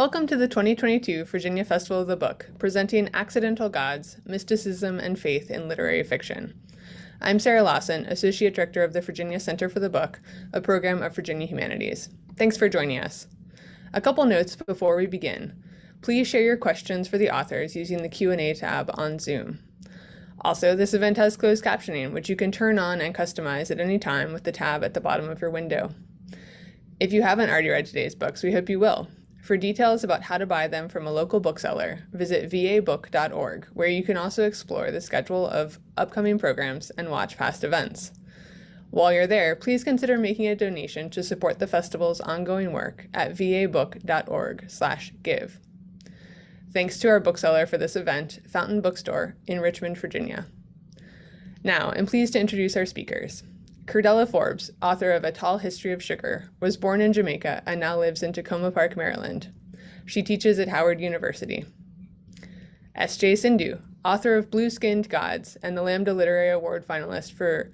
Welcome to the 2022 Virginia Festival of the Book, presenting Accidental Gods, Mysticism and Faith in Literary Fiction. I'm Sarah Lawson, Associate Director of the Virginia Center for the Book, a program of Virginia Humanities. Thanks for joining us. A couple notes before we begin. Please share your questions for the authors using the Q&A tab on Zoom. Also, this event has closed captioning, which you can turn on and customize at any time with the tab at the bottom of your window. If you haven't already read today's books, we hope you will. For details about how to buy them from a local bookseller, visit vabook.org, where you can also explore the schedule of upcoming programs and watch past events. While you're there, please consider making a donation to support the festival's ongoing work at vabook.org/give. Thanks to our bookseller for this event, Fountain Bookstore in Richmond, Virginia. Now, I'm pleased to introduce our speakers. Curdella Forbes, author of A Tall History of Sugar, was born in Jamaica and now lives in Tacoma Park, Maryland. She teaches at Howard University. SJ Sindu, author of Blue-Skinned Gods and a Lambda Literary Award finalist for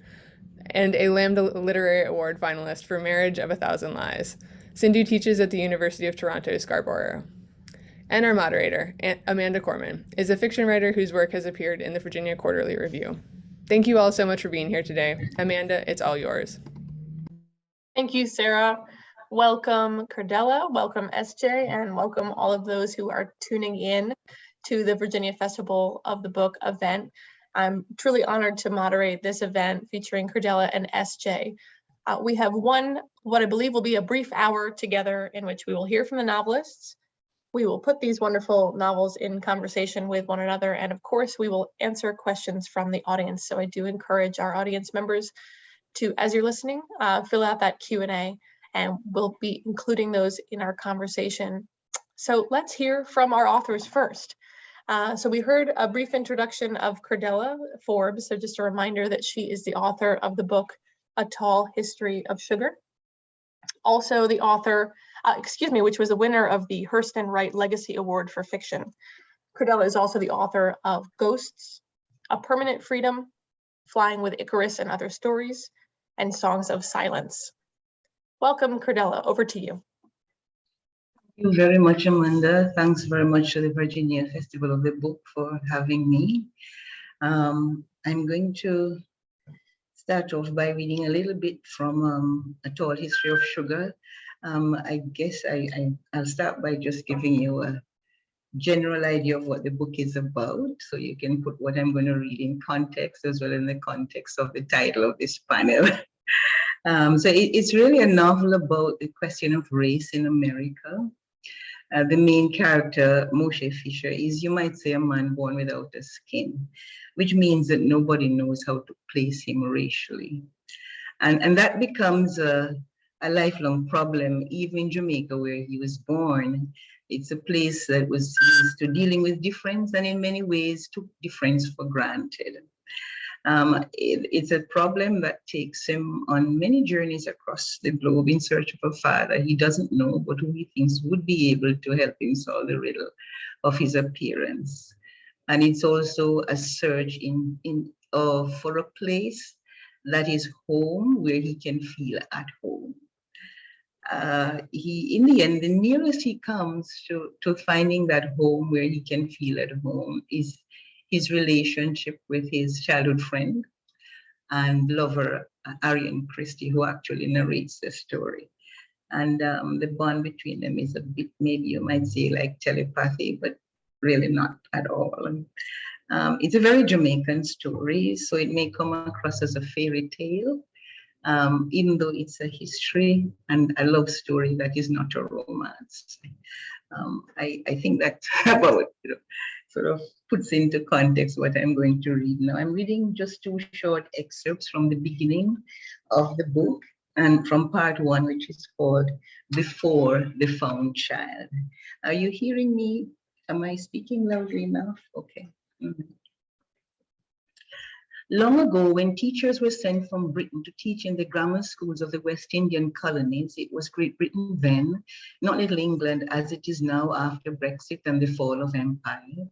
Marriage of a Thousand Lies. Sindhu teaches at the University of Toronto, Scarborough. And our moderator, Amanda Korman, is a fiction writer whose work has appeared in the Virginia Quarterly Review. Thank you all so much for being here today. Amanda, it's all yours. Thank you, Sarah. Welcome, Cordella, welcome, SJ, and welcome all of those who are tuning in to the Virginia Festival of the Book event. I'm truly honored to moderate this event featuring Cordella and SJ. We have what I believe will be a brief hour together in which we will hear from the novelists. We will put these wonderful novels in conversation with one another, and of course we will answer questions from the audience. So I do encourage our audience members to, as you're listening, fill out that Q&A, and we'll be including those in our conversation. So let's hear from our authors first. So we heard a brief introduction of Curdella Forbes, so just a reminder that she is the author of the book A Tall History of Sugar. Also the author, which was the winner of the Hurston Wright Legacy Award for Fiction. Curdella is also the author of Ghosts, A Permanent Freedom, Flying with Icarus and Other Stories, and Songs of Silence. Welcome, Curdella, over to you. Thank you very much, Amanda. Thanks very much to the Virginia Festival of the Book for having me. I'm going to start off by reading a little bit from A Tall History of Sugar. I guess I'll start by just giving you a general idea of what the book is about, so you can put what I'm going to read in context as well in the context of the title of this panel. So it's really a novel about the question of race in America. The main character, Moshe Fisher, is, you might say, a man born without a skin, which means that nobody knows how to place him racially. And that becomes a lifelong problem, even in Jamaica, where he was born. It's a place that was used to dealing with difference, and in many ways took difference for granted. It's a problem that takes him on many journeys across the globe in search of a father he doesn't know, but who he thinks would be able to help him solve the riddle of his appearance. And it's also a search for a place that is home, where he can feel at home. In the end, the nearest he comes to finding that home where he can feel at home is his relationship with his childhood friend and lover, Arian Christie, who actually narrates the story. And the bond between them is a bit, maybe you might say, like telepathy, but really not at all. It's a very Jamaican story, so it may come across as a fairy tale, even though it's a history and a love story that is not a romance. I think that about, sort of puts into context what I'm going to read now. I'm reading just two short excerpts from the beginning of the book, and from part one, which is called Before the Found Child. Are you hearing me? Am I speaking loudly enough? Okay. Long ago, when teachers were sent from Britain to teach in the grammar schools of the West Indian colonies, it was Great Britain then, not Little England as it is now after Brexit and the fall of empire.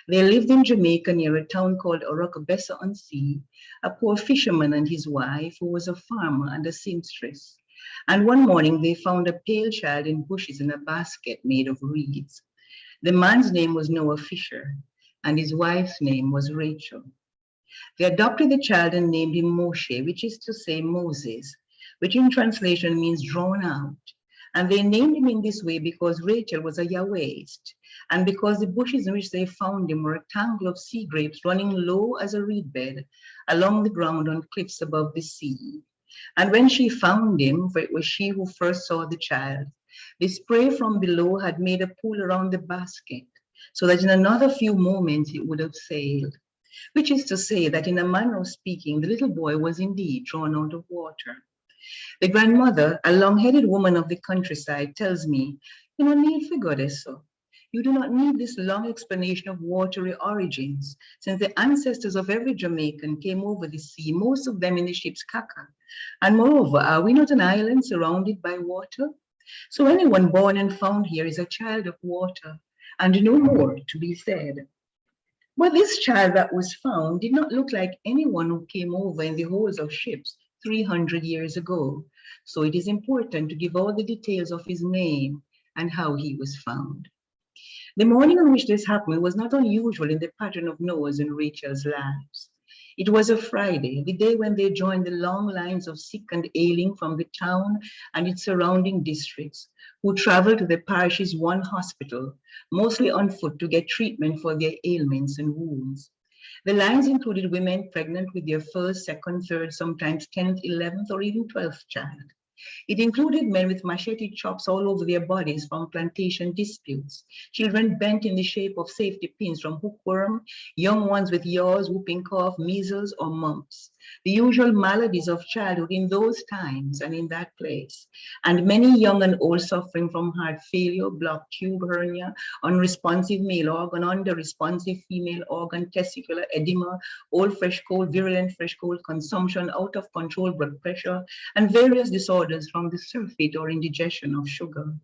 There lived in Jamaica, near a town called Orocabessa-on-Sea, a poor fisherman and his wife, who was a farmer and a seamstress. And one morning they found a pale child in bushes in a basket made of reeds. The man's name was Noah Fisher, and his wife's name was Rachel. They adopted the child and named him Moshe, which is to say Moses, which in translation means drawn out. And they named him in this way because Rachel was a Yahwehist, and because the bushes in which they found him were a tangle of sea grapes running low as a reed bed along the ground on cliffs above the sea. And when she found him, for it was she who first saw the child, the spray from below had made a pool around the basket, so that in another few moments it would have sailed. Which is to say that in a manner of speaking, the little boy was indeed drawn out of water. The grandmother, a long-headed woman of the countryside, tells me, "You don't need for goddess, so. You do not need this long explanation of watery origins, since the ancestors of every Jamaican came over the sea, most of them in the ship's caca. And moreover, are we not an island surrounded by water? So anyone born and found here is a child of water, and no more to be said." Well, this child that was found did not look like anyone who came over in the holds of ships 300 years ago. So it is important to give all the details of his name and how he was found. The morning on which this happened was not unusual in the pattern of Noah's and Rachel's lives. It was a Friday, the day when they joined the long lines of sick and ailing from the town and its surrounding districts, who traveled to the parish's one hospital, mostly on foot, to get treatment for their ailments and wounds. The lines included women pregnant with their first, second, third, sometimes 10th, 11th, or even 12th child. It included men with machete chops all over their bodies from plantation disputes, children bent in the shape of safety pins from hookworm, young ones with yaws, whooping cough, measles, or mumps, the usual maladies of childhood in those times and in that place, and many young and old suffering from heart failure, blocked tube hernia, unresponsive male organ, under-responsive female organ, testicular edema, old fresh cold, virulent fresh cold, consumption, out of control blood pressure, and various disorders from the surfeit or indigestion of sugar.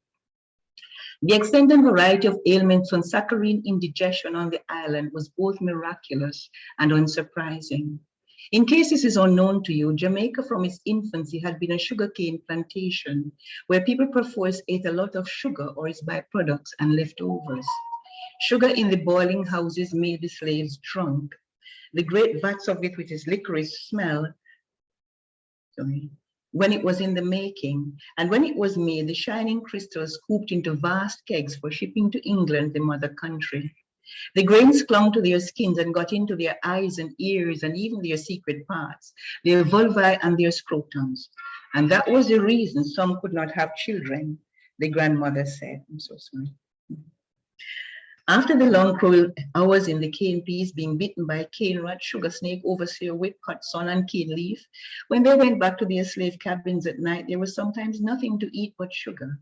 The extent and variety of ailments on saccharine indigestion on the island was both miraculous and unsurprising. In case this is unknown to you, Jamaica from its infancy had been a sugarcane plantation where people perforce ate a lot of sugar or its byproducts and leftovers. Sugar in the boiling houses made the slaves drunk. The great vats of it with its licorice smell, when it was in the making, and when it was made, the shining crystals scooped into vast kegs for shipping to England, the mother country. The grains clung to their skins and got into their eyes and ears and even their secret parts, their vulvae and their scrotums. And that was the reason some could not have children, the grandmother said. I'm so sorry. After the long cruel hours in the cane peas, being bitten by cane rat, sugar snake, overseer, whip, cut sun, and cane leaf, when they went back to their slave cabins at night, there was sometimes nothing to eat but sugar.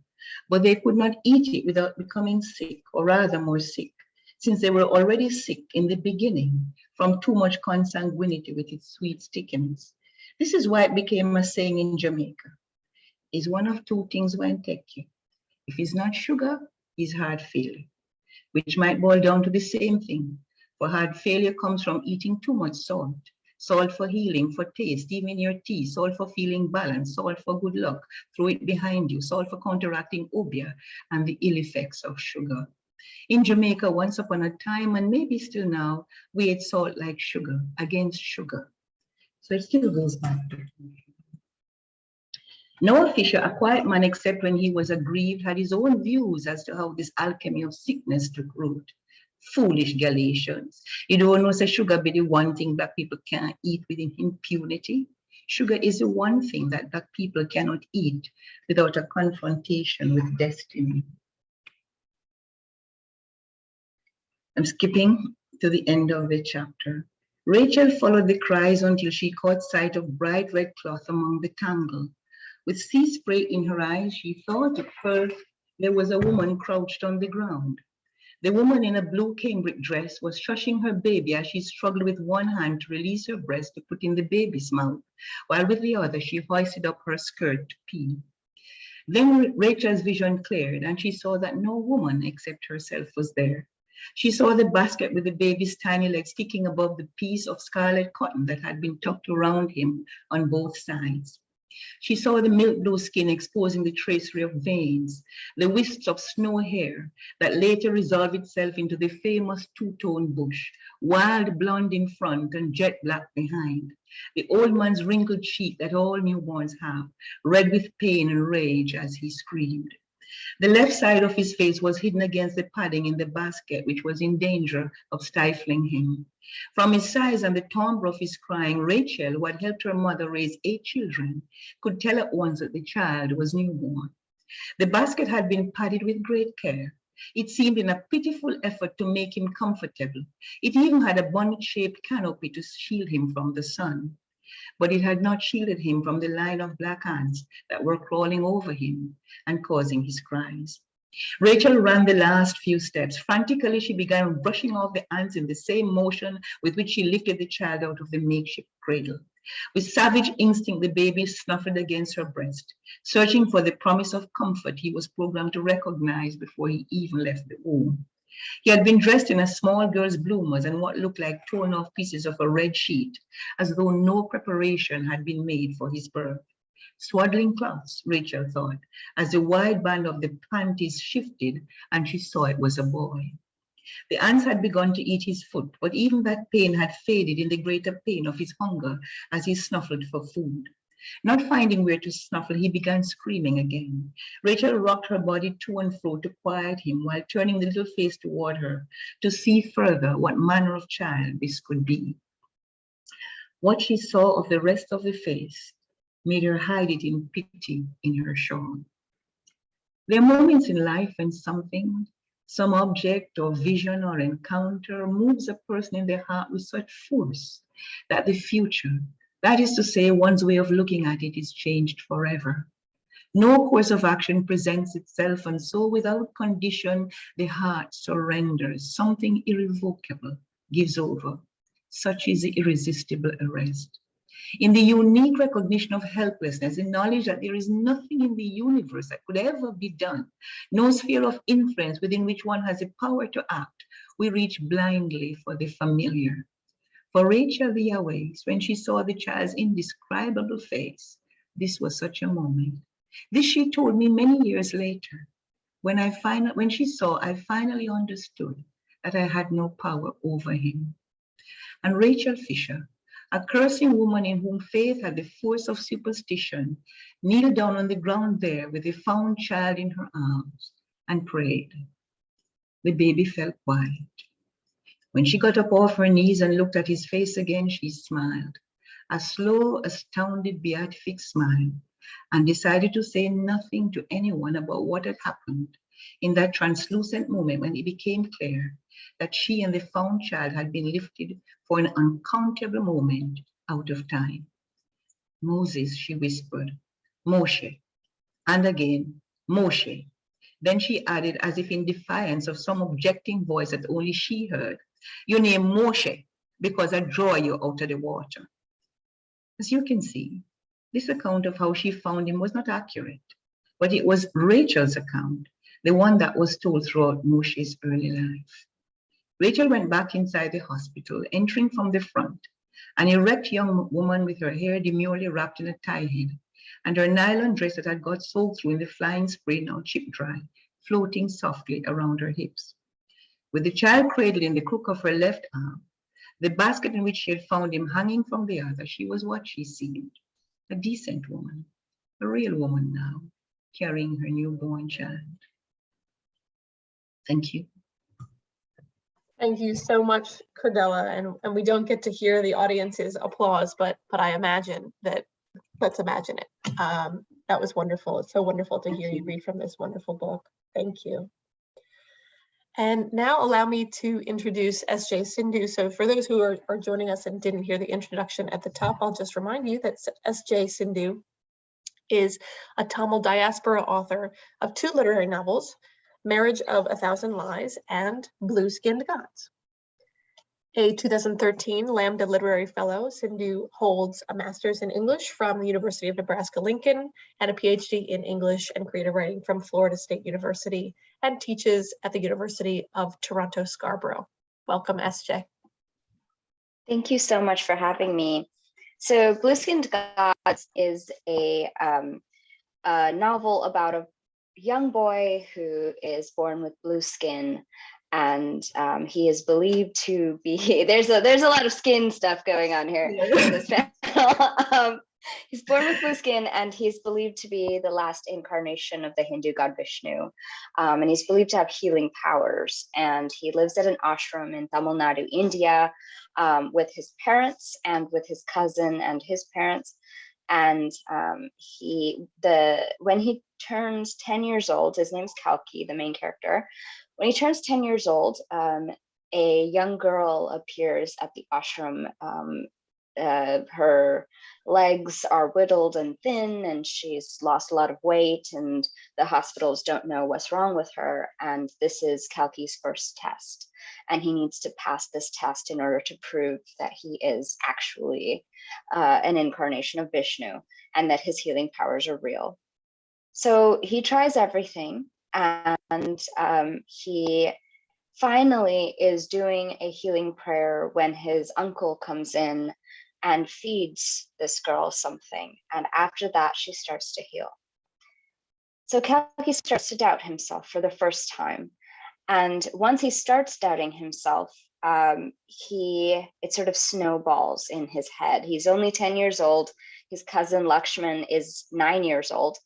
But they could not eat it without becoming sick, or rather more sick, since they were already sick in the beginning from too much consanguinity with its sweet stickiness. This is why it became a saying in Jamaica: is one of two things when take you. If it's not sugar, it's heart failure, which might boil down to the same thing. For heart failure comes from eating too much salt. Salt for healing, for taste, even your tea. Salt for feeling balanced, salt for good luck. Throw it behind you. Salt for counteracting obia and the ill effects of sugar. In Jamaica, once upon a time, and maybe still now, we ate salt like sugar, against sugar. So it still goes back to Noah Fisher, a quiet man except when he was aggrieved, had his own views as to how this alchemy of sickness took root. Foolish Galatians. You don't know, say sugar be the one thing black people can't eat with impunity. Sugar is the one thing that black people cannot eat without a confrontation with destiny. I'm skipping to the end of the chapter. Rachel followed the cries until she caught sight of bright red cloth among the tangle. With sea spray in her eyes, she thought at first there was a woman crouched on the ground. The woman in a blue cambric dress was shushing her baby as she struggled with one hand to release her breast to put in the baby's mouth, while with the other she hoisted up her skirt to pee. Then Rachel's vision cleared and she saw that no woman except herself was there. She saw the basket with the baby's tiny legs sticking above the piece of scarlet cotton that had been tucked around him on both sides. She saw the milk blue skin exposing the tracery of veins, the wisps of snow hair that later resolved itself into the famous two-tone bush, wild blonde in front and jet black behind. The old man's wrinkled cheek that all newborns have, red with pain and rage as he screamed. The left side of his face was hidden against the padding in the basket, which was in danger of stifling him. From his size and the timbre of his crying, Rachel, who had helped her mother raise 8 children, could tell at once that the child was newborn. The basket had been padded with great care. It seemed in a pitiful effort to make him comfortable. It even had a bonnet-shaped canopy to shield him from the sun. But it had not shielded him from the line of black ants that were crawling over him and causing his cries. Rachel ran the last few steps. Frantically, she began brushing off the ants in the same motion with which she lifted the child out of the makeshift cradle. With savage instinct, the baby snuffled against her breast, searching for the promise of comfort he was programmed to recognize before he even left the womb. He had been dressed in a small girl's bloomers and what looked like torn off pieces of a red sheet, as though no preparation had been made for his birth. Swaddling cloths, Rachel thought, as the wide band of the panties shifted and she saw it was a boy. The ants had begun to eat his foot, but even that pain had faded in the greater pain of his hunger as he snuffled for food. Not finding where to snuffle, he began screaming again. Rachel rocked her body to and fro to quiet him while turning the little face toward her to see further what manner of child this could be. What she saw of the rest of the face made her hide it in pity in her shawl. There are moments in life when some object or vision or encounter moves a person in their heart with such force that the future, that is to say, one's way of looking at it, is changed forever. No course of action presents itself, and so without condition, the heart surrenders. Something irrevocable gives over. Such is the irresistible arrest. In the unique recognition of helplessness, the knowledge that there is nothing in the universe that could ever be done, no sphere of influence within which one has the power to act, we reach blindly for the familiar. For Rachel the Yahweh's, when she saw the child's indescribable face, this was such a moment. This she told me many years later. When she saw, I finally understood that I had no power over him. And Rachel Fisher, a cursing woman in whom faith had the force of superstition, kneeled down on the ground there with the found child in her arms and prayed. The baby felt quiet. When she got up off her knees and looked at his face again, she smiled, a slow, astounded, beatific smile, and decided to say nothing to anyone about what had happened in that translucent moment when it became clear that she and the found child had been lifted for an uncountable moment out of time. Moses, she whispered, Moshe, and again, Moshe. Then she added, as if in defiance of some objecting voice that only she heard, your name Moshe, because I draw you out of the water. As you can see, this account of how she found him was not accurate, but it was Rachel's account, the one that was told throughout Moshe's early life. Rachel went back inside the hospital, entering from the front, an erect young woman with her hair demurely wrapped in a tie head, and her nylon dress that had got soaked through in the flying spray, now chip dry, floating softly around her hips. With the child cradled in the crook of her left arm, the basket in which she had found him hanging from the other, she was what she seemed, a decent woman, a real woman now, carrying her newborn child. Thank you. Thank you so much, Cordella. And we don't get to hear the audience's applause, but I imagine that, let's imagine it. That was wonderful. It's so wonderful to hear you read from this wonderful book. Thank you. And now allow me to introduce SJ Sindu. So for those who are joining us and didn't hear the introduction at the top, I'll just remind you that SJ Sindu is a Tamil diaspora author of 2 literary novels, Marriage of a Thousand Lies and Blue-Skinned Gods. A 2013 Lambda Literary Fellow, Sindhu holds a master's in English from the University of Nebraska-Lincoln and a PhD in English and creative writing from Florida State University and teaches at the University of Toronto Scarborough. Welcome, SJ. Thank you so much for having me. So Blue Skinned Gods is a novel about a young boy who is born with blue skin, and he is believed to be there's a lot of skin stuff going on here in this panel. He's born with blue skin, and he's believed to be the last incarnation of the Hindu god Vishnu, and he's believed to have healing powers. And he lives at an ashram in Tamil Nadu, India, with his parents and with his cousin and his parents. And when he turns 10 years old, his name's Kalki, the main character. When he turns 10 years old, a young girl appears at the ashram. Her legs are whittled and thin, and she's lost a lot of weight, and the hospitals don't know what's wrong with her. And this is Kalki's first test, and he needs to pass this test in order to prove that he is actually an incarnation of Vishnu and that his healing powers are real. So he tries everything, and he finally is doing a healing prayer when his uncle comes in and feeds this girl something. And after that, she starts to heal. So Kalki starts to doubt himself for the first time. And once he starts doubting himself, it sort of snowballs in his head. He's only 10 years old. His cousin Lakshman is 9 years old.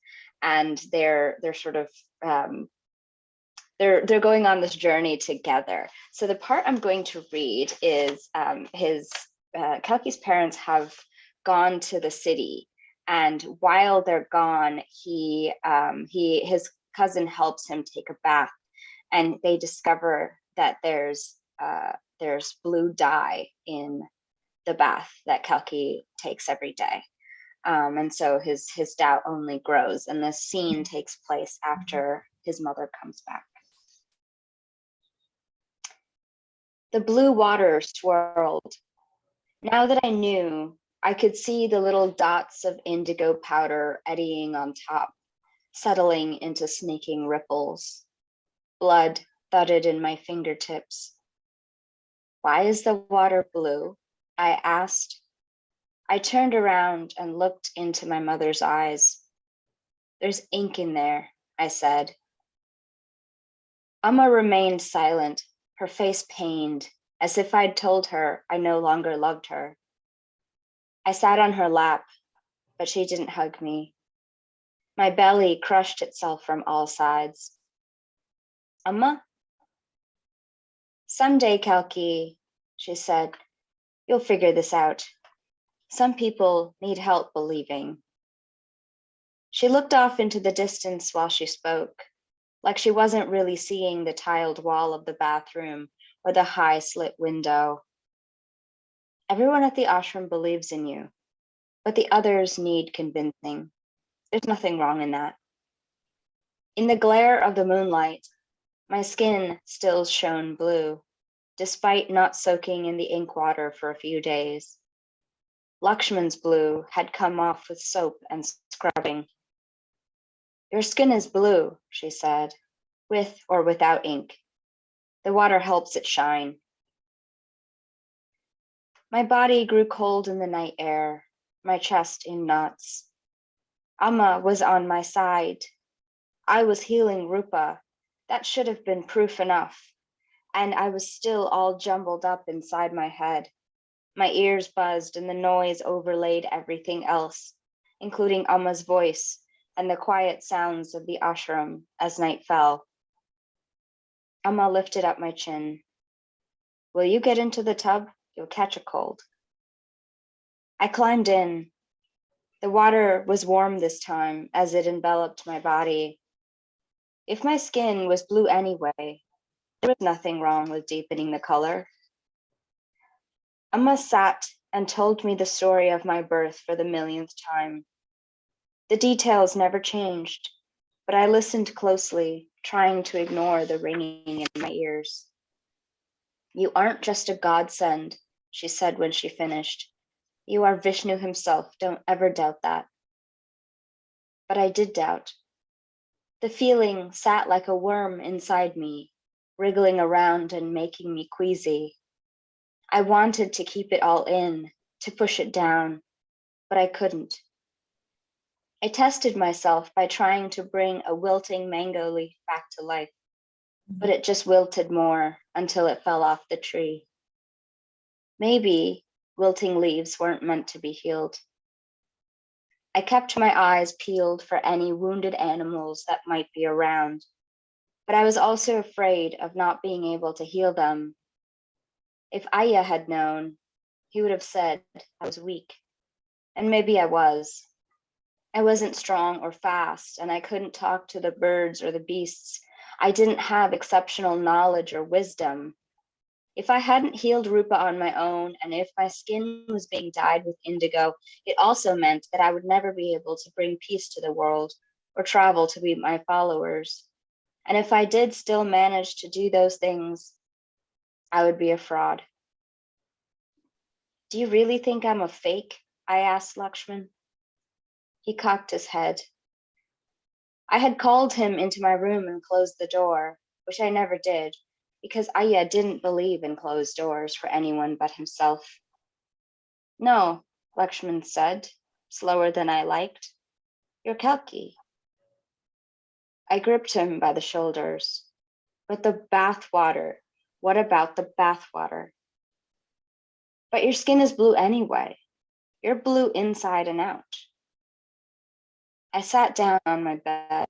And they're sort of, they're going on this journey together. So the part I'm going to read is Kalki's parents have gone to the city, and while they're gone, his cousin helps him take a bath, and they discover that there's blue dye in the bath that Kalki takes every day, and so his doubt only grows. And this scene takes place after his mother comes back. The blue water swirled. Now that I knew, I could see the little dots of indigo powder eddying on top, settling into snaking ripples. Blood thudded in my fingertips. Why is the water blue? I asked. I turned around and looked into my mother's eyes. There's ink in there, I said. Amma remained silent, her face pained, as if I'd told her I no longer loved her. I sat on her lap, but she didn't hug me. My belly crushed itself from all sides. Amma? Someday, Kalki, she said, you'll figure this out. Some people need help believing. She looked off into the distance while she spoke, like she wasn't really seeing the tiled wall of the bathroom or the high slit window. Everyone at the ashram believes in you, but the others need convincing. There's nothing wrong in that. In the glare of the moonlight, my skin still shone blue, despite not soaking in the ink water for a few days. Lakshman's blue had come off with soap and scrubbing. Your skin is blue, she said, with or without ink. The water helps it shine. My body grew cold in the night air, my chest in knots. Amma was on my side. I was healing Rupa. That should have been proof enough. And I was still all jumbled up inside my head. My ears buzzed and the noise overlaid everything else, including Amma's voice and the quiet sounds of the ashram as night fell. Amma lifted up my chin. Will you get into the tub? You'll catch a cold. I climbed in. The water was warm this time as it enveloped my body. If my skin was blue anyway, there was nothing wrong with deepening the color. Amma sat and told me the story of my birth for the millionth time. The details never changed, but I listened closely, trying to ignore the ringing in my ears. You aren't just a godsend, she said when she finished. You are Vishnu himself, don't ever doubt that. But I did doubt. The feeling sat like a worm inside me, wriggling around and making me queasy. I wanted to keep it all in, to push it down, but I couldn't. I tested myself by trying to bring a wilting mango leaf back to life, but it just wilted more until it fell off the tree. Maybe wilting leaves weren't meant to be healed. I kept my eyes peeled for any wounded animals that might be around, but I was also afraid of not being able to heal them. If Aya had known, he would have said I was weak, and maybe I was. I wasn't strong or fast, and I couldn't talk to the birds or the beasts. I didn't have exceptional knowledge or wisdom. If I hadn't healed Rupa on my own, and if my skin was being dyed with indigo, it also meant that I would never be able to bring peace to the world or travel to meet my followers. And if I did still manage to do those things, I would be a fraud. Do you really think I'm a fake? I asked Lakshman. He cocked his head. I had called him into my room and closed the door, which I never did, because Aya didn't believe in closed doors for anyone but himself. No, Lakshman said, slower than I liked. You're Kalki. I gripped him by the shoulders. But the bath water, what about the bath water? But your skin is blue anyway. You're blue inside and out. I sat down on my bed.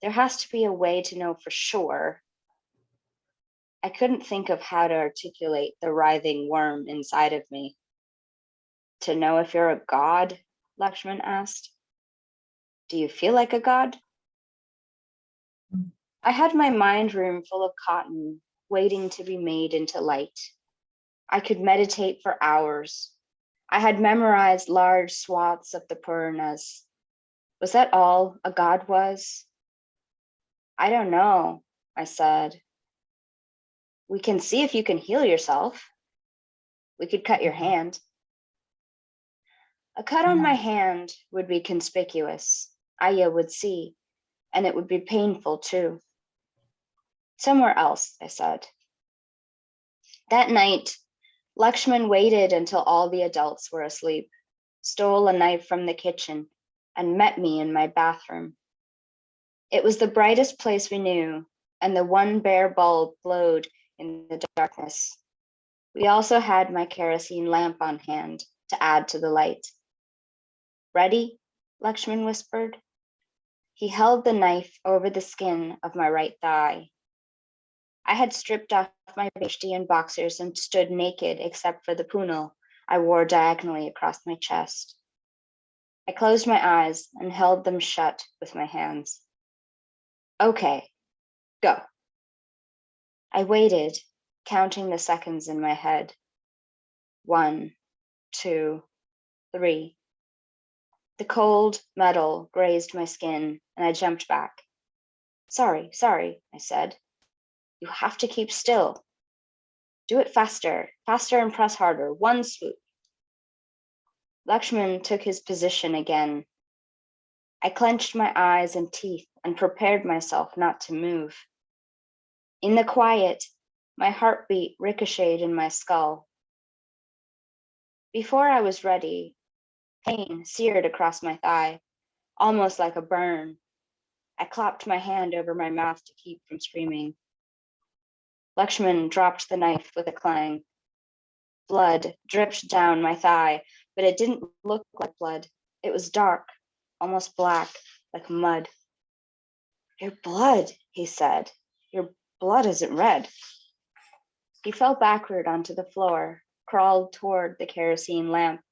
There has to be a way to know for sure. I couldn't think of how to articulate the writhing worm inside of me. To know if you're a god? Lakshman asked. Do you feel like a god? I had my mind room full of cotton, waiting to be made into light. I could meditate for hours. I had memorized large swaths of the Puranas. Was that all a god was? I don't know, I said. We can see if you can heal yourself. We could cut your hand. A cut on my hand would be conspicuous. Aya would see, and it would be painful too. Somewhere else, I said. That night, Lakshman waited until all the adults were asleep, stole a knife from the kitchen, and met me in my bathroom. It was the brightest place we knew, and the one bare bulb glowed in the darkness. We also had my kerosene lamp on hand to add to the light. Ready? Lakshman whispered. He held the knife over the skin of my right thigh. I had stripped off my bhishti and boxers and stood naked except for the punal I wore diagonally across my chest. I closed my eyes and held them shut with my hands. Okay, go. I waited, counting the seconds in my head. 1, 2, 3. The cold metal grazed my skin and I jumped back. Sorry, I said. You have to keep still. Do it faster and press harder. One swoop. Lakshman took his position again. I clenched my eyes and teeth and prepared myself not to move. In the quiet, my heartbeat ricocheted in my skull. Before I was ready, pain seared across my thigh, almost like a burn. I clapped my hand over my mouth to keep from screaming. Lakshman dropped the knife with a clang. Blood dripped down my thigh, but it didn't look like blood. It was dark, almost black, like mud. Your blood, he said. Your blood isn't red. He fell backward onto the floor, crawled toward the kerosene lamp,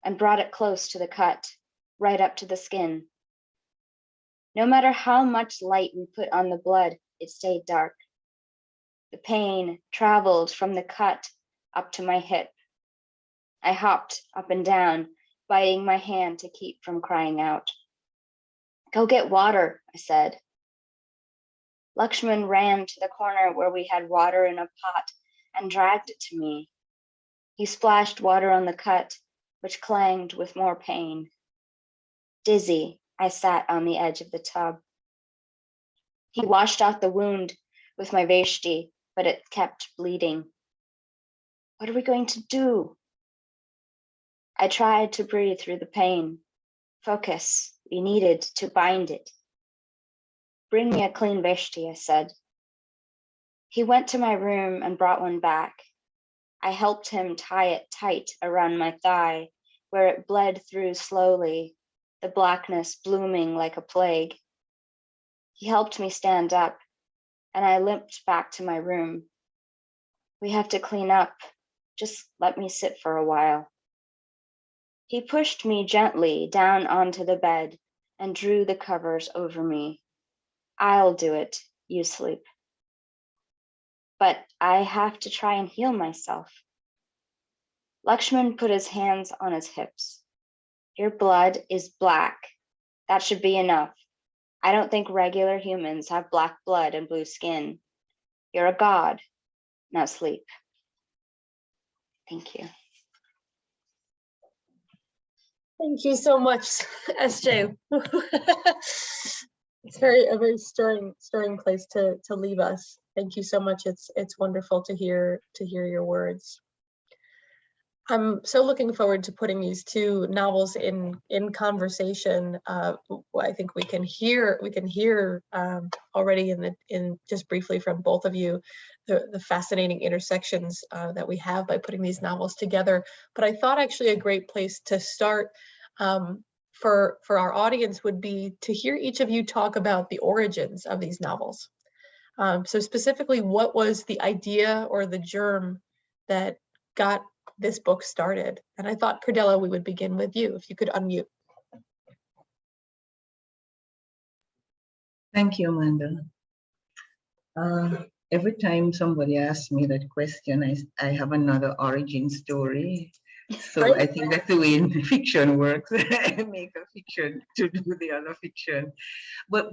and brought it close to the cut, right up to the skin. No matter how much light we put on the blood, it stayed dark. The pain traveled from the cut up to my hip. I hopped up and down, biting my hand to keep from crying out. Go get water, I said. Lakshman ran to the corner where we had water in a pot and dragged it to me. He splashed water on the cut, which clanged with more pain. Dizzy, I sat on the edge of the tub. He washed out the wound with my veshti, but it kept bleeding. What are we going to do? I tried to breathe through the pain. Focus, we needed to bind it. Bring me a clean veshti, I said. He went to my room and brought one back. I helped him tie it tight around my thigh, where it bled through slowly, the blackness blooming like a plague. He helped me stand up, and I limped back to my room. We have to clean up. Just let me sit for a while. He pushed me gently down onto the bed and drew the covers over me. I'll do it, you sleep. But I have to try and heal myself. Lakshman put his hands on his hips. Your blood is black. That should be enough. I don't think regular humans have black blood and blue skin. You're a god. Now sleep. Thank you. Thank you so much, SJ. It's a very stirring place to leave us. Thank you so much. It's wonderful to hear your words. I'm so looking forward to putting these two novels in conversation. I think we can hear already in just briefly from both of you the fascinating intersections that we have by putting these novels together. But I thought actually a great place to start for our audience would be to hear each of you talk about the origins of these novels. So specifically, what was the idea or the germ that got this book started? And I thought, Cordella, we would begin with you, if you could unmute. Thank you, Amanda. Every time somebody asks me that question, I have another origin story. So Right. I think that's the way in fiction works. I make a fiction to do the other fiction. But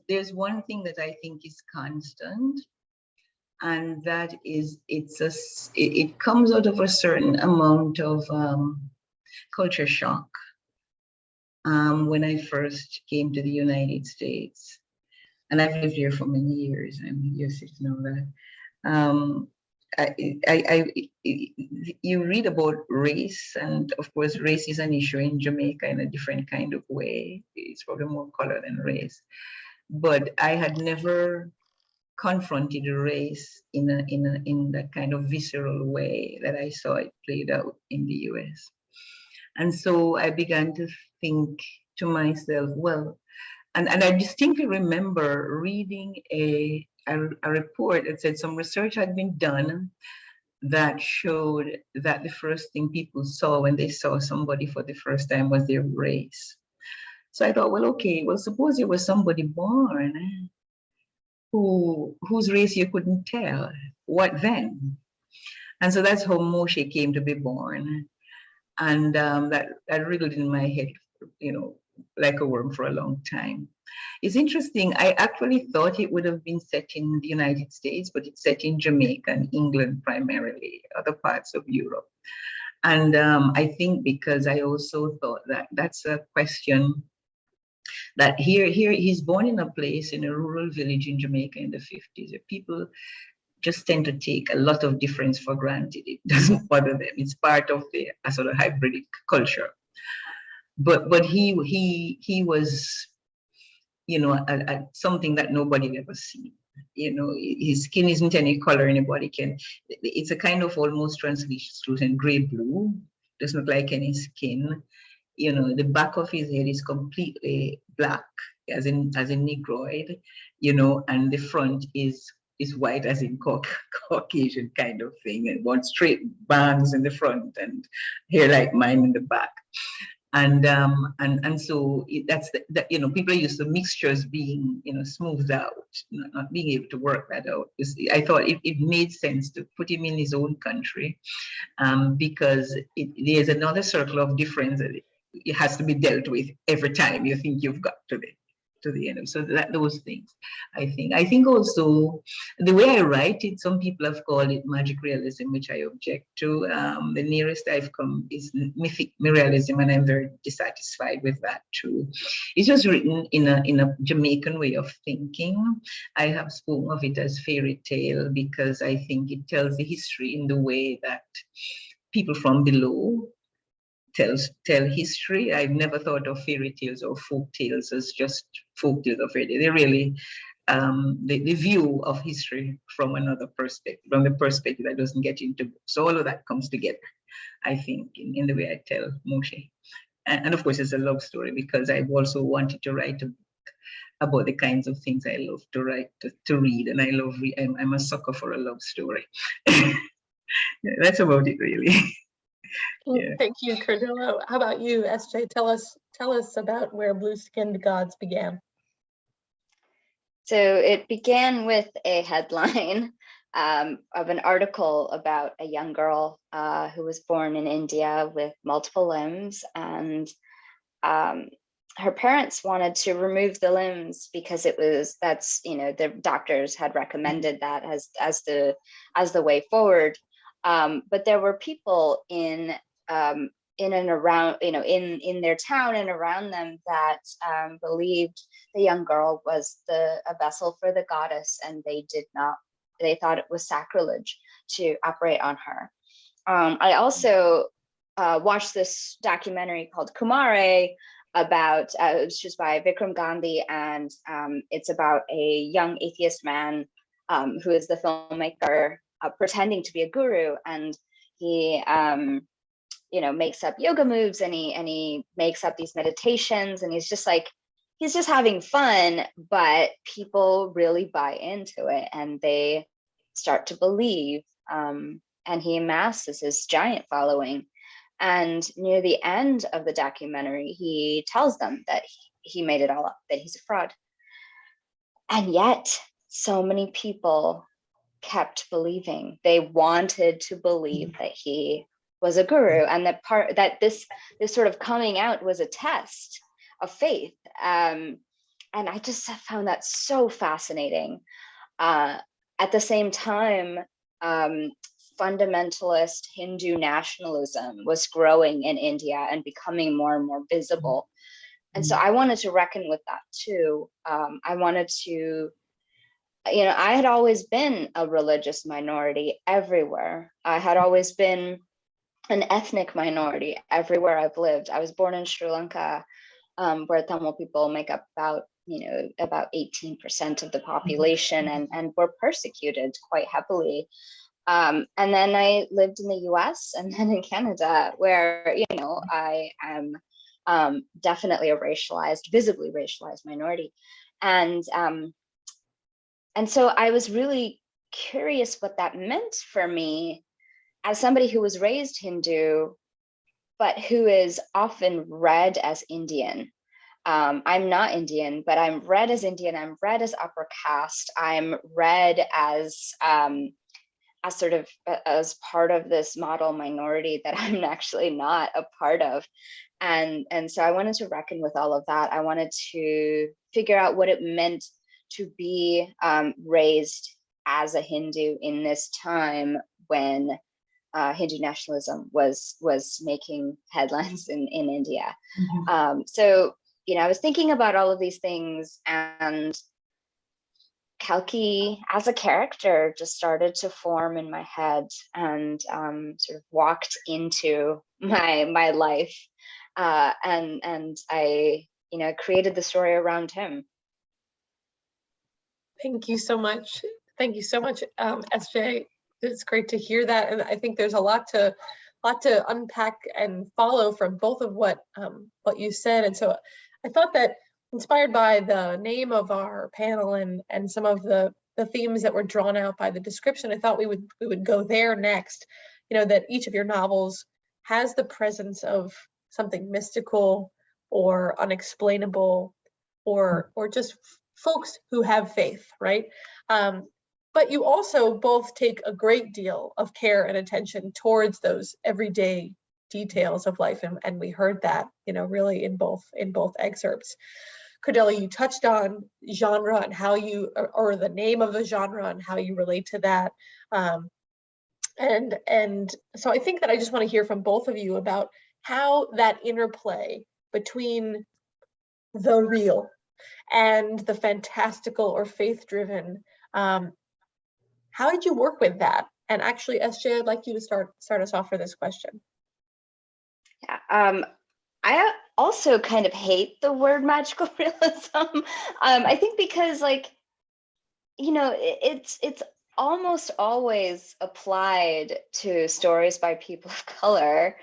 there's one thing that I think is constant, and that is it comes out of a certain amount of culture shock. When I first came to the United States, and I've lived here for many years, I'm used to know that. You read about race, and of course, race is an issue in Jamaica in a different kind of way. It's probably more color than race. But I had never confronted race in that kind of visceral way that I saw it played out in the US. And so I began to think to myself, well, and I distinctly remember reading a report that said some research had been done that showed that the first thing people saw when they saw somebody for the first time was their race. So I thought, well, okay, well, suppose there was somebody born whose race you couldn't tell. What then? And so that's how Moshe came to be born. And that wriggled in my head, like a worm for a long time. It's interesting. I actually thought it would have been set in the United States, but it's set in Jamaica and England primarily, other parts of Europe. And I think because I also thought that that's a question that here he's born in a place in a rural village in Jamaica in the 50s. Where people just tend to take a lot of difference for granted. It doesn't bother them. It's part of a sort of hybrid culture. But he was, something that nobody had ever seen. His skin isn't any color anybody can. It's a kind of almost translucent gray blue. Doesn't look like any skin. The back of his head is completely black, as in Negroid. And the front is white, as in Caucasian kind of thing, and one straight bangs in the front and hair like mine in the back. And so that's people are used to mixtures being smoothed out, not being able to work that out. I thought it made sense to put him in his own country, because there's another circle of difference that it has to be dealt with every time you think you've got to the end. So those things, I think also the way I write it, some people have called it magic realism, which I object to. The nearest I've come is mythic realism, and I'm very dissatisfied with that too. It's just written in a Jamaican way of thinking. I have spoken of it as fairy tale because I think it tells the history in the way that people from below tell history. I've never thought of fairy tales or folk tales as just folk tales or fairy tales. They really the view of history from another perspective, from the perspective that doesn't get into books. So all of that comes together, I think, in the way I tell Moshe. And of course, it's a love story because I've also wanted to write a book about the kinds of things I love to write, to read, and I love. I'm a sucker for a love story. Yeah, that's about it, really. Yeah. Thank you, Curdella. How about you, SJ? Tell us about where Blue-Skinned Gods began. So it began with a headline of an article about a young girl who was born in India with multiple limbs, and her parents wanted to remove the limbs because the doctors had recommended that as the way forward. But there were people in and around, in their town and around them that believed the young girl was a vessel for the goddess, and they thought it was sacrilege to operate on her. I also watched this documentary called Kumare about, which is by Vikram Gandhi, and it's about a young atheist man who is the filmmaker pretending to be a guru, and he makes up yoga moves, and he makes up these meditations, and he's just having fun, but people really buy into it and they start to believe, and he amasses this giant following. And near the end of the documentary, he tells them that he made it all up, that he's a fraud. And yet so many people kept believing. They wanted to believe that he was a guru, and that this sort of coming out was a test of faith. And I just found that so fascinating. At the same time, fundamentalist Hindu nationalism was growing in India and becoming more and more visible. And so I wanted to reckon with that too. I wanted to, I had always been a religious minority everywhere. I had always been an ethnic minority everywhere I've lived. I was born in Sri Lanka, where Tamil people make up about 18% of the population, and were persecuted quite heavily. And then I lived in the US and then in Canada, where, I am definitely a visibly racialized minority. And so I was really curious what that meant for me as somebody who was raised Hindu, but who is often read as Indian. I'm not Indian, but I'm read as Indian. I'm read as upper caste. I'm read as as part of this model minority that I'm actually not a part of. And so I wanted to reckon with all of that. I wanted to figure out what it meant to be raised as a Hindu in this time when Hindu nationalism was making headlines in India. So, I was thinking about all of these things, and Kalki as a character just started to form in my head, and sort of walked into my life, and I created the story around him. Thank you so much. Thank you so much, SJ. It's great to hear that, and I think there's a lot to unpack and follow from both of what you said. And so I thought that, inspired by the name of our panel and some of the themes that were drawn out by the description, I thought we would go there next. That each of your novels has the presence of something mystical or unexplainable, or just folks who have faith, right? But you also both take a great deal of care and attention towards those everyday details of life, and we heard that, really in both excerpts. Cordella, you touched on genre and how you, or the name of the genre and how you relate to that. And so I think that I just want to hear from both of you about how that interplay between the real and the fantastical or faith-driven, how did you work with that? And actually, SJ, I'd like you to start us off for this question. I also kind of hate the word magical realism. I think because, like, you know, it's almost always applied to stories by people of color,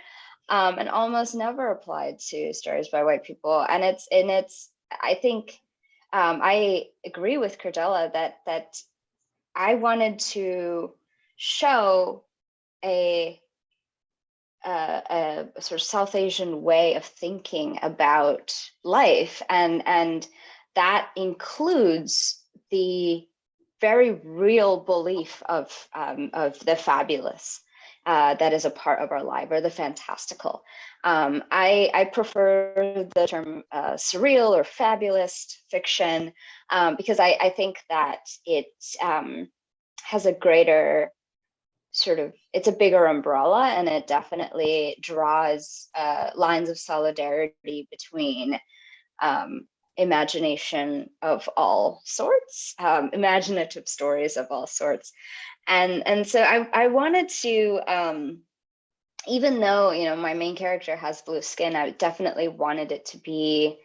and almost never applied to stories by white people. And it's I think I agree with Cordella that I wanted to show a sort of South Asian way of thinking about life, and that includes the very real belief of the fabulous that is a part of our life, or the fantastical. I prefer the term surreal or fabulous fiction because I think that it has a greater sort of, it's a bigger umbrella, and it definitely draws lines of solidarity between imagination of all sorts, imaginative stories of all sorts. And so I wanted to, even though, you know, my main character has blue skin, I definitely wanted it to be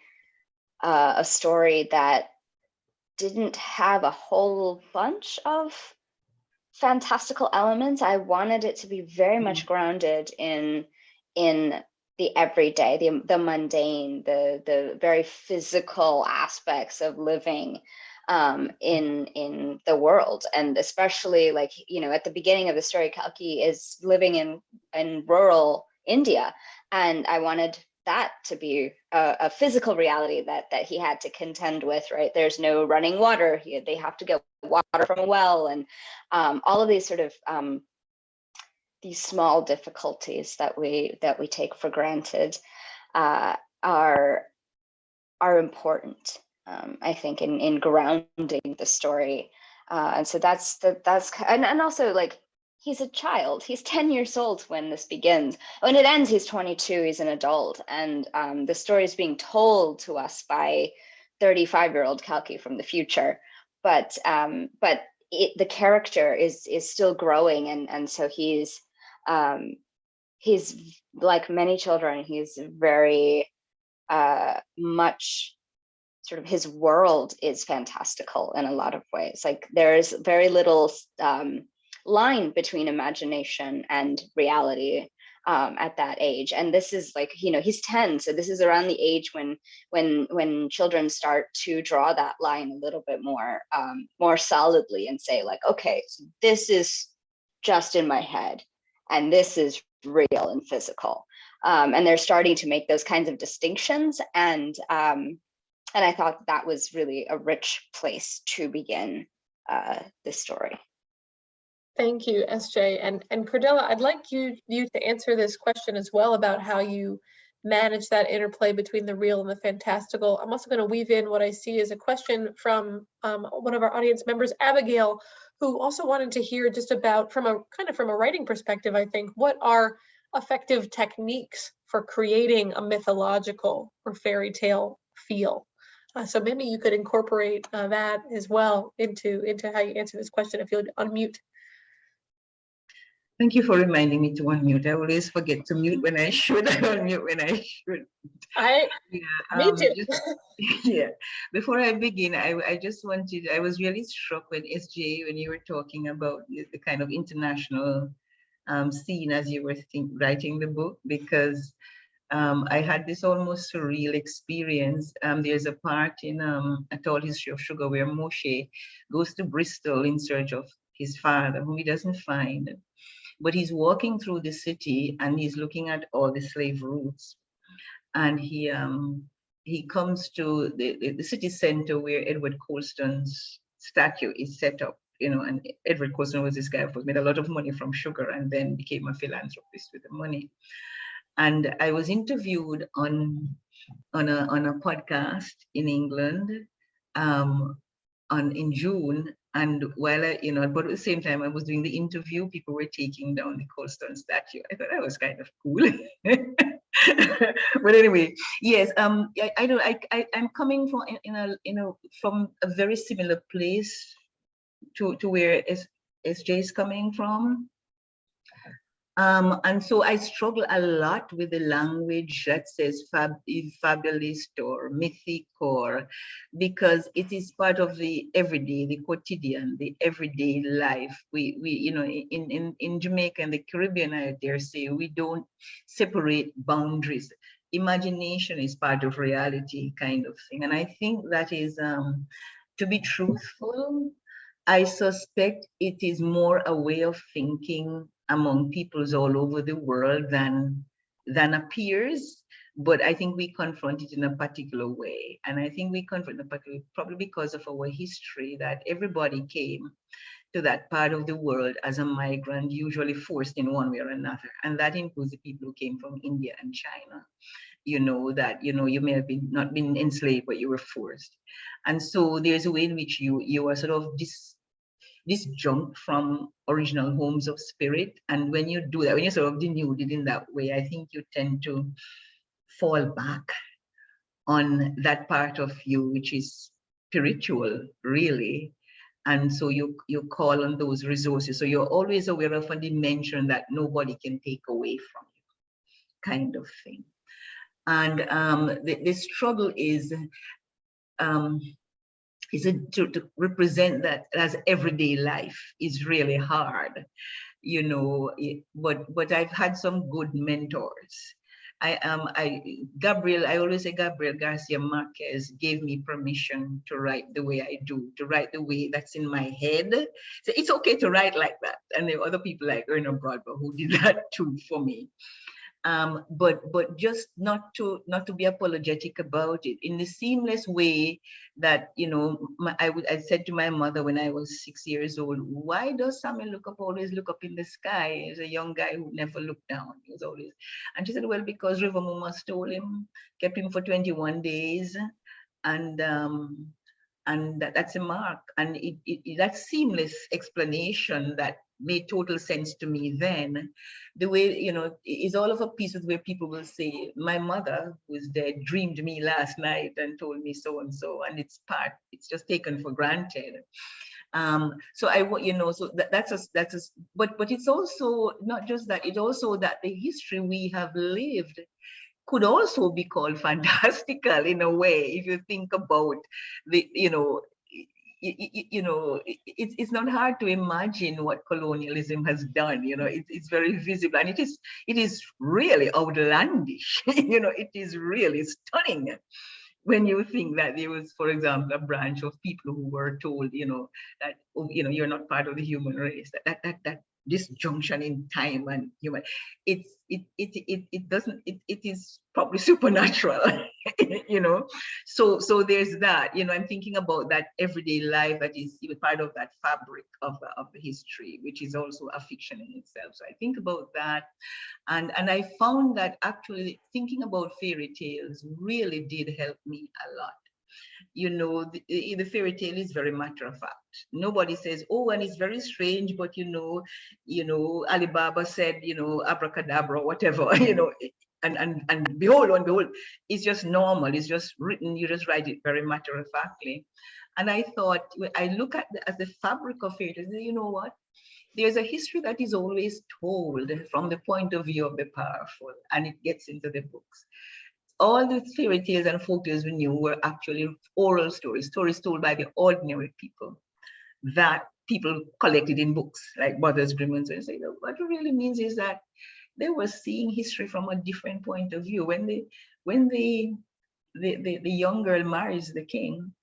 a story that didn't have a whole bunch of fantastical elements. I wanted it to be very much grounded in the everyday, the mundane, the very physical aspects of living in the world. And especially, like, you know, at the beginning of the story, Kalki is living in rural India, and I wanted that to be a physical reality that he had to contend with, right? There's no running water. They have to get water from a well, and all of these sort of these small difficulties that we take for granted are important, I think, in grounding the story. And so that's and also, like, he's a child. He's 10 years old when this begins. When it ends, he's 22, he's an adult. And the story is being told to us by 35-year-old Kalki from the future. But the character is still growing. And so he's like many children, he's very much sort of, his world is fantastical in a lot of ways. Like, there's very little line between imagination and reality at that age. And this is, like, you know, he's 10, so this is around the age when children start to draw that line a little bit more solidly, and say, like, okay, so this is just in my head, and this is real and physical. And they're starting to make those kinds of distinctions, and I thought that was really a rich place to begin this story. Thank you, SJ. And Cordella, I'd like you to answer this question as well, about how you manage that interplay between the real and the fantastical. I'm also going to weave in what I see as a question from one of our audience members, Abigail, who also wanted to hear just about, from a writing perspective, I think, what are effective techniques for creating a mythological or fairy tale feel. So maybe you could incorporate that as well into how you answer this question, if you'll unmute. Thank you for reminding me to unmute. I always forget to mute when I should. I unmute when I should. Me too. Yeah. Before I begin, I just wanted, I was really struck when SJ, when you were talking about the kind of international scene as you were writing the book, because I had this almost surreal experience. There's a part in A Tall History of Sugar where Moshe goes to Bristol in search of his father, whom he doesn't find. But he's walking through the city and he's looking at all the slave routes. And he comes to the city center where Edward Colston's statue is set up, you know, and Edward Colston was this guy who made a lot of money from sugar and then became a philanthropist with the money. And I was interviewed on a podcast in England in June. And while but at the same time I was doing the interview, people were taking down the Colston statue. I thought that was kind of cool. But anyway, yes, I'm coming from a very similar place to where SJ is coming from. And so I struggle a lot with the language that says fabulist or mythic, or because it is part of the everyday, the quotidian, the everyday life. We you know, in Jamaica and the Caribbean, I dare say, we don't separate boundaries. Imagination is part of reality, kind of thing. And I think that is, to be truthful, I suspect it is more a way of thinking among peoples all over the world than appears. But I think we confront it in a particular way. And I think we confront it probably because of our history, that everybody came to that part of the world as a migrant, usually forced in one way or another. And that includes the people who came from India and China. You know, that, you know, you may have been not been enslaved, but you were forced. And so there's a way in which you are sort of disjunct from original homes of spirit. And when you do that, when you're sort of denuded in that way, I think you tend to fall back on that part of you which is spiritual, really. And so you call on those resources. So you're always aware of a dimension that nobody can take away from you, kind of thing. And the struggle is to represent that as everyday life is really hard, you know. But I've had some good mentors. I always say Gabriel Garcia Marquez gave me permission to write the way I do, to write the way that's in my head. So it's okay to write like that. And there are other people like Erna Broadwell who did that too for me. But just not to be apologetic about it, in the seamless way that, you know, I said to my mother when I was 6 years old, why does Samuel always look up in the sky? He's a young guy who never looked down. He was always, and she said, well, because River Muma stole him, kept him for 21 days, and that's a mark. And that seamless explanation that made total sense to me then. The way, you know, is all of a piece with where people will say, my mother, who is dead, dreamed me last night and told me so and so, and it's just taken for granted. So you know, so that's but it's also not just that, it's also that the history we have lived could also be called fantastical in a way, if you think about the, you know, it's not hard to imagine what colonialism has done. You know, it's very visible, and it is really outlandish. You know, it is really stunning when you think that there was, for example, a branch of people who were told, you know, that, oh, you know, you're not part of the human race. That disjunction in time and human, it is probably supernatural. You know, so there's that. You know, I'm thinking about that everyday life that is part of that fabric of the history, which is also a fiction in itself. So I think about that, and I found that actually thinking about fairy tales really did help me a lot. You know, the fairy tale is very matter of fact. Nobody says, oh, and it's very strange, but you know, Alibaba said, you know, abracadabra, whatever, you know, and behold, it's just normal. It's just written. You just write it very matter of factly. And I thought, I look at as the fabric of fairy tales. You know what? There's a history that is always told from the point of view of the powerful, and it gets into the books. All the fairy tales and folk tales we knew were actually oral stories told by the ordinary people that people collected in books like Brothers Grimm. And so what it really means is that they were seeing history from a different point of view. When the young girl marries the king,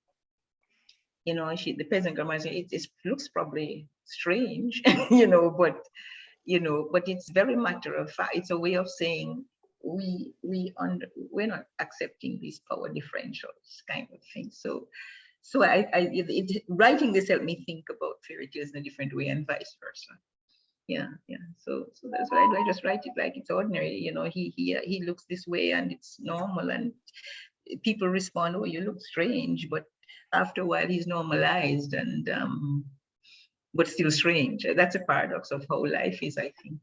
you know, the peasant girl marries, it looks probably strange, you know, but it's very matter of fact. It's a way of saying we're not accepting these power differentials, kind of thing. So writing this helped me think about fairy tales in a different way, and vice versa. Yeah. So that's why I just write it like it's ordinary. You know, he looks this way and it's normal, and people respond, oh, you look strange, but after a while he's normalized, and but still strange. That's a paradox of how life is, I think.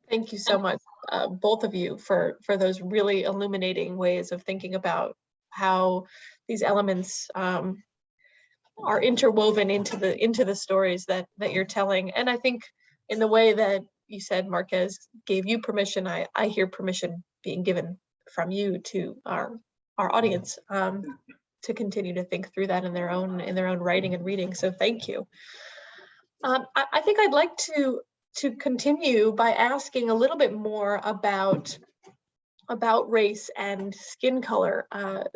Thank you so much, both of you, for those really illuminating ways of thinking about how these elements are interwoven into the stories that you're telling. And I think in the way that you said Marquez gave you permission, I hear permission being given from you to our audience to continue to think through that in their own writing and reading. So thank you. I think I'd like to continue by asking a little bit more about race and skin color,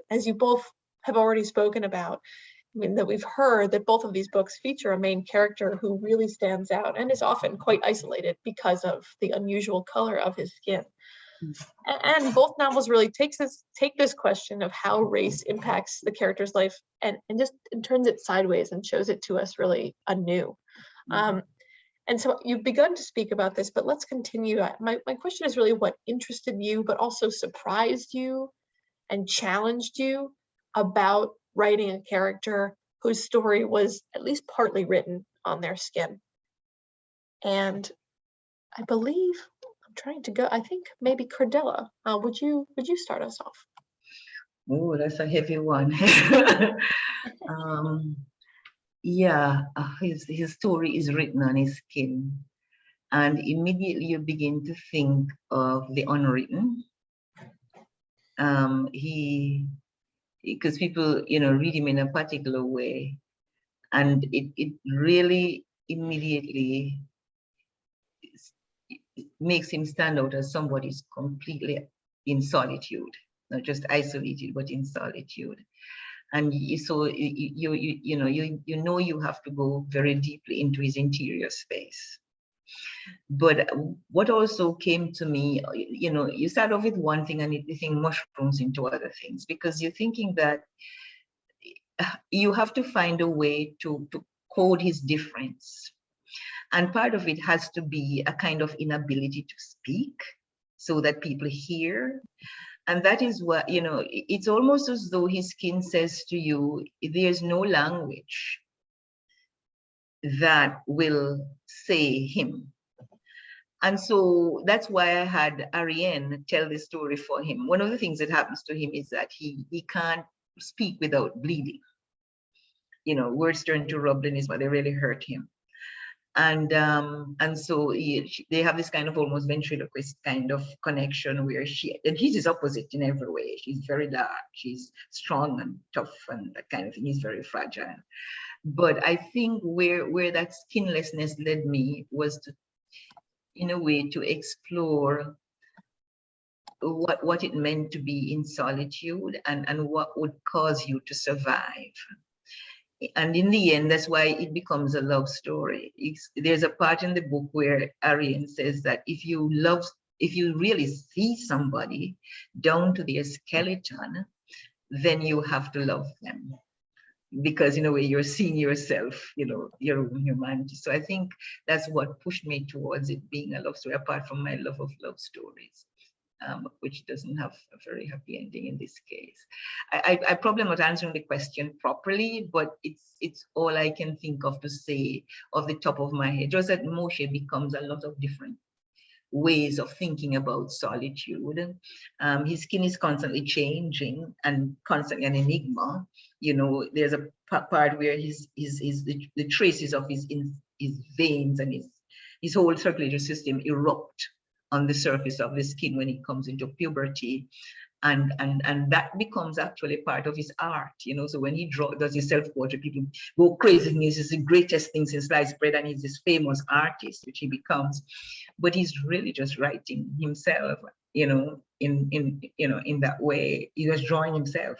as you both have already spoken about. I mean, that we've heard that both of these books feature a main character who really stands out and is often quite isolated because of the unusual color of his skin. And both novels really take this question of how race impacts the character's life and just turns it sideways and shows it to us really anew. And so you've begun to speak about this, but let's continue. My question is really what interested you, but also surprised you and challenged you about writing a character whose story was at least partly written on their skin. And I believe I'm trying to go, I think maybe Cordella, would you start us off? Oh, that's a heavy one. Yeah, his story is written on his skin, and immediately you begin to think of the unwritten. Because people, read him in a particular way, and it really immediately makes him stand out as somebody who's completely in solitude, not just isolated, but in solitude. And so you have to go very deeply into his interior space. But what also came to me, you start off with one thing and the thing mushrooms into other things, because you're thinking that you have to find a way to code his difference. And part of it has to be a kind of inability to speak so that people hear. And that is what, it's almost as though his skin says to you, there's no language that will say him. And so that's why I had Ariane tell the story for him. One of the things that happens to him is that he can't speak without bleeding. Words turn to rubbliness, but they really hurt him. And so they have this kind of almost ventriloquist kind of connection where he's his opposite in every way. She's very dark, she's strong and tough and that kind of thing. He's very fragile. But I think where that skinlessness led me was to, in a way, to explore what it meant to be in solitude and what would cause you to survive. And in the end, that's why it becomes a love story. There's a part in the book where Ariane says that if you really see somebody down to their skeleton, then you have to love them. Because in a way you're seeing yourself, your own humanity. So I think that's what pushed me towards it being a love story, apart from my love of love stories, which doesn't have a very happy ending in this case. I probably am not answering the question properly, but it's all I can think of to say off the top of my head. Just that Moshe becomes a lot of different ways of thinking about solitude. His skin is constantly changing and constantly an enigma. There's a part where the traces of his veins and his whole circulatory system erupt on the surface of the skin when he comes into puberty. And that becomes actually part of his art, so when he does his self-portrait, people go crazy. This is the greatest thing since sliced bread, and he's this famous artist, which he becomes, but he's really just writing himself, in that way. He was drawing himself,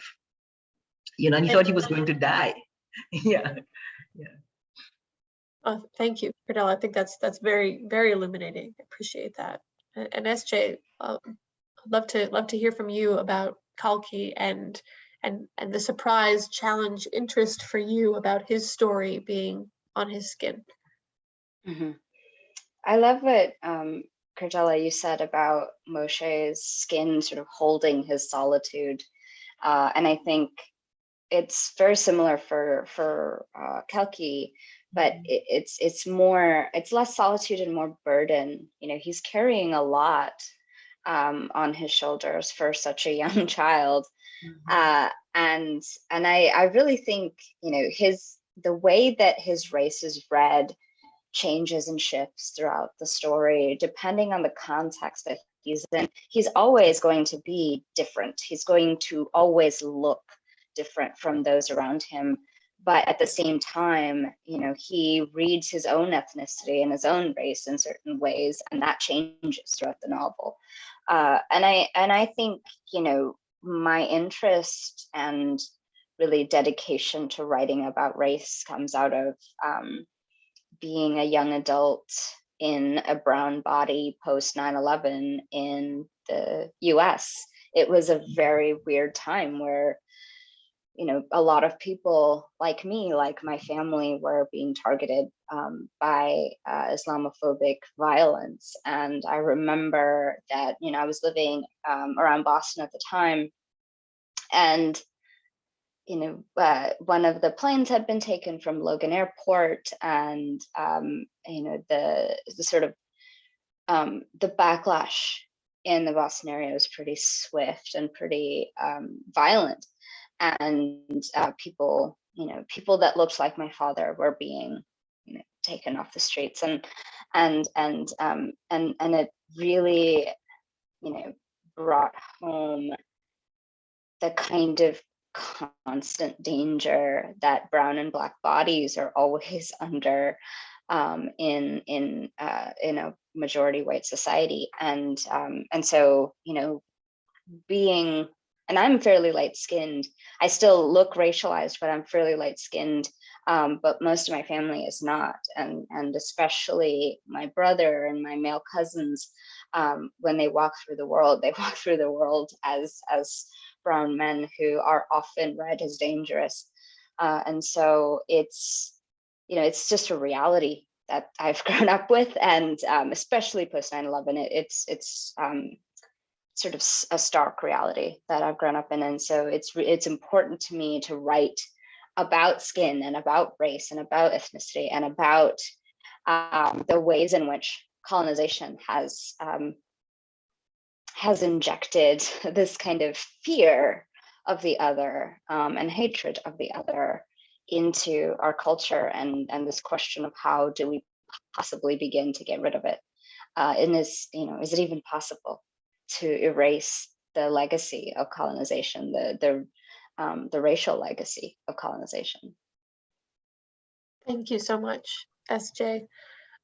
and he thought he was going to die. Yeah. Oh, thank you, Cordella. I think that's very, very illuminating. I appreciate that. And SJ, I'd love to hear from you about Kalki and the surprise, challenge, interest for you about his story being on his skin. Mm-hmm. I love what Curdella, you said about Moshe's skin sort of holding his solitude, and I think it's very similar for Kalki, but it's less solitude and more burden. He's carrying a lot on his shoulders for such a young child. And I really think, the way that his race is read changes and shifts throughout the story, depending on the context that he's in. He's always going to be different. He's going to always look different from those around him. But at the same time, you know, he reads his own ethnicity and his own race in certain ways, and that changes throughout the novel. And I think, you know, my interest and really dedication to writing about race comes out of being a young adult in a brown body post 9/11 in the US. It was a very weird time where, you know, a lot of people like me, like my family, were being targeted by Islamophobic violence. And I remember that, you know, I was living around Boston at the time, and you know, one of the planes had been taken from Logan Airport, and you know, the sort of the backlash in the Boston area was pretty swift and pretty violent, and people, you know, people that looked like my father were being, you know, taken off the streets, and it really, you know, brought home the kind of constant danger that brown and black bodies are always under in a majority white society. And so, you know, being, and I'm fairly light skinned, I still look racialized, but I'm fairly light skinned, but most of my family is not, and especially my brother and my male cousins, when they walk through the world, they walk through the world as brown men who are often read as dangerous. And so it's, you know, it's just a reality that I've grown up with, and especially post 9/11, it's sort of a stark reality that I've grown up in. And so it's important to me to write about skin and about race and about ethnicity and about the ways in which colonization has injected this kind of fear of the other and hatred of the other into our culture, and this question of how do we possibly begin to get rid of it? And is, you know, is it even possible to erase the legacy of colonization, the racial legacy of colonization? Thank you so much, SJ.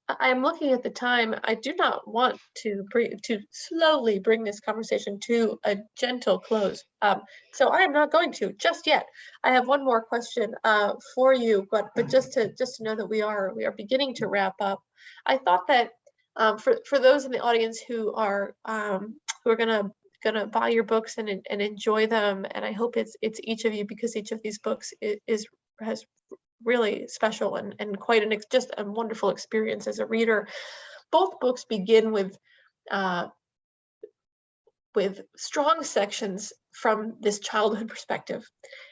I'm looking at the time. I do not want to slowly bring this conversation to a gentle close. So I am not going to just yet. I have one more question for you, but just to know that we are beginning to wrap up. I thought that for those in the audience who are gonna buy your books and enjoy them, and I hope it's each of you, because each of these books has really special and quite just a wonderful experience as a reader. Both books begin with strong sections from this childhood perspective.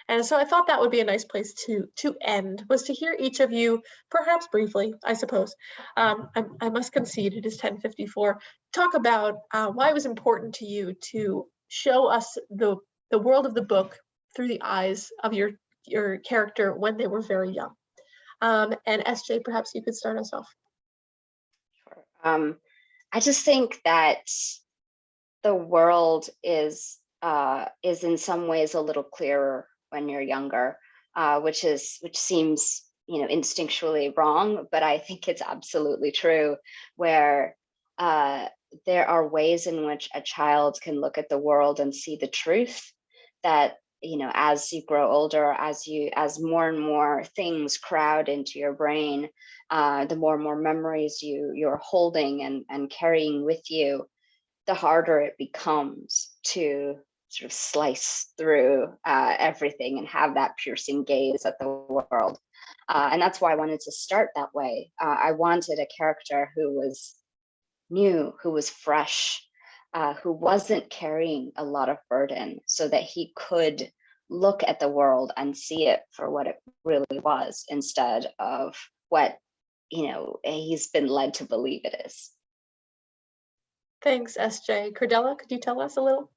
And so I thought that would be a nice place to end, was to hear each of you, perhaps briefly, I suppose, I must concede it is 10:54, talk about why it was important to you to show us the world of the book through the eyes of your character when they were very young. And SJ, perhaps you could start us off. Sure. I just think that the world is in some ways a little clearer when you're younger, which seems, you know, instinctually wrong, but I think it's absolutely true, where there are ways in which a child can look at the world and see the truth that, you know, as you grow older, as more and more things crowd into your brain, the more and more memories you're holding and carrying with you, the harder it becomes to sort of slice through everything and have that piercing gaze at the world. And that's why I wanted to start that way. I wanted a character who was new, who was fresh, who wasn't carrying a lot of burden, so that he could look at the world and see it for what it really was, instead of what, you know, he's been led to believe it is. Thanks, SJ. Cordella, could you tell us a little?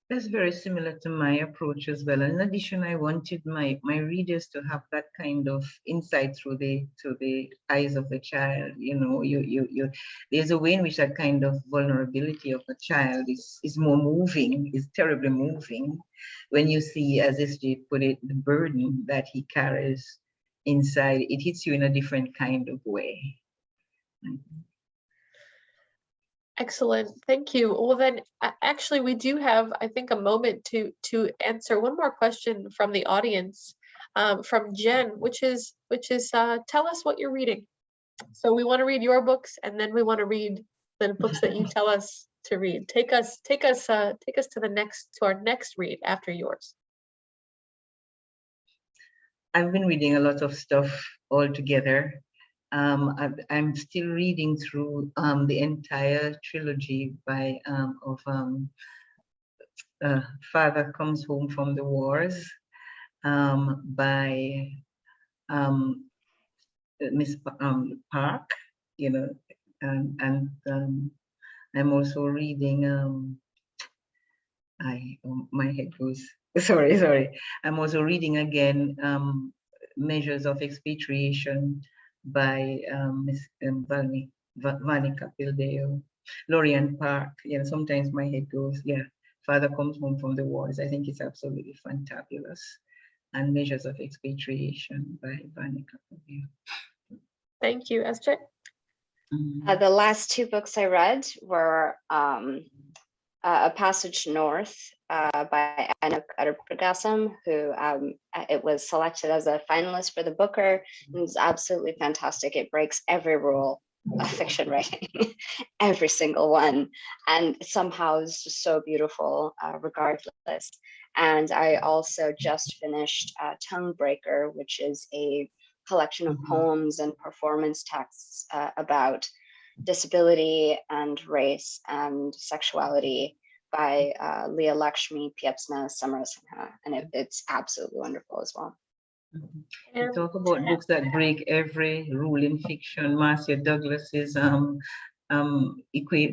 That's very similar to my approach as well. In addition, I wanted my readers to have that kind of insight through the eyes of the child. You know, there's a way in which that kind of vulnerability of a child is more moving, is terribly moving, when you see, as SJ put it, the burden that he carries inside. It hits you in a different kind of way. Excellent, thank you. Well then, actually we do have, I think, a moment to answer one more question from the audience, from Jen, which is tell us what you're reading. So we want to read your books, and then we want to read the books that you tell us to read. Take us to our next read after yours. I've been reading a lot of stuff all together. I'm still reading through the entire trilogy of Father Comes Home from the Wars by Miss Park, you know, and I'm also reading. My head goes. Sorry. I'm also reading again Measures of Expatriation by Miss Vanica Pildeo, Lorian Park. You know, sometimes my head goes. Yeah, Father Comes Home from the Wars. I think it's absolutely fantabulous. And Measures of Expatriation by Vanica Pildeo. Thank you, SJ. The last two books I read were A Passage North by Anna Korman, who it was selected as a finalist for the Booker, and it's absolutely fantastic. It breaks every rule of fiction writing, every single one, and somehow is just so beautiful regardless. And I also just finished Tonguebreaker, which is a collection of poems and performance texts about disability and race and sexuality by Leah Lakshmi Piepzna Samarasinha, and it's absolutely wonderful as well. We talk about books that break every rule in fiction. Marcia Douglas's The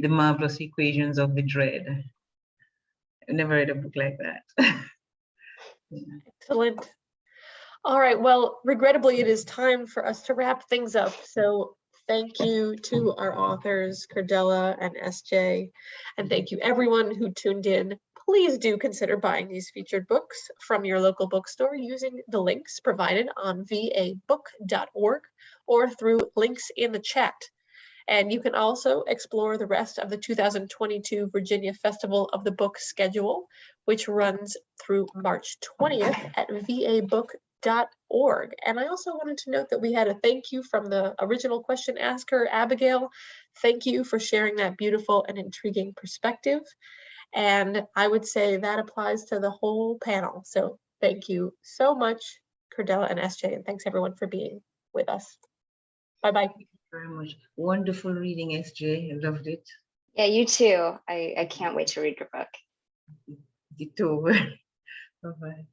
Marvelous Equations of the Dread. I never read a book like that. Excellent. All right, well, regrettably, it is time for us to wrap things up. So thank you to our authors, Curdella and SJ, and thank you everyone who tuned in. Please do consider buying these featured books from your local bookstore using the links provided on vabook.org or through links in the chat. And you can also explore the rest of the 2022 Virginia Festival of the Book schedule, which runs through March 20th at vabook.org. And I also wanted to note that we had a thank you from the original question asker, Abigail. Thank you for sharing that beautiful and intriguing perspective. And I would say that applies to the whole panel. So thank you so much, Curdella and SJ, and thanks everyone for being with us. Bye-bye. Thank you very much. Wonderful reading, SJ. I loved it. Yeah, you too. I can't wait to read your book. You too. Bye-bye.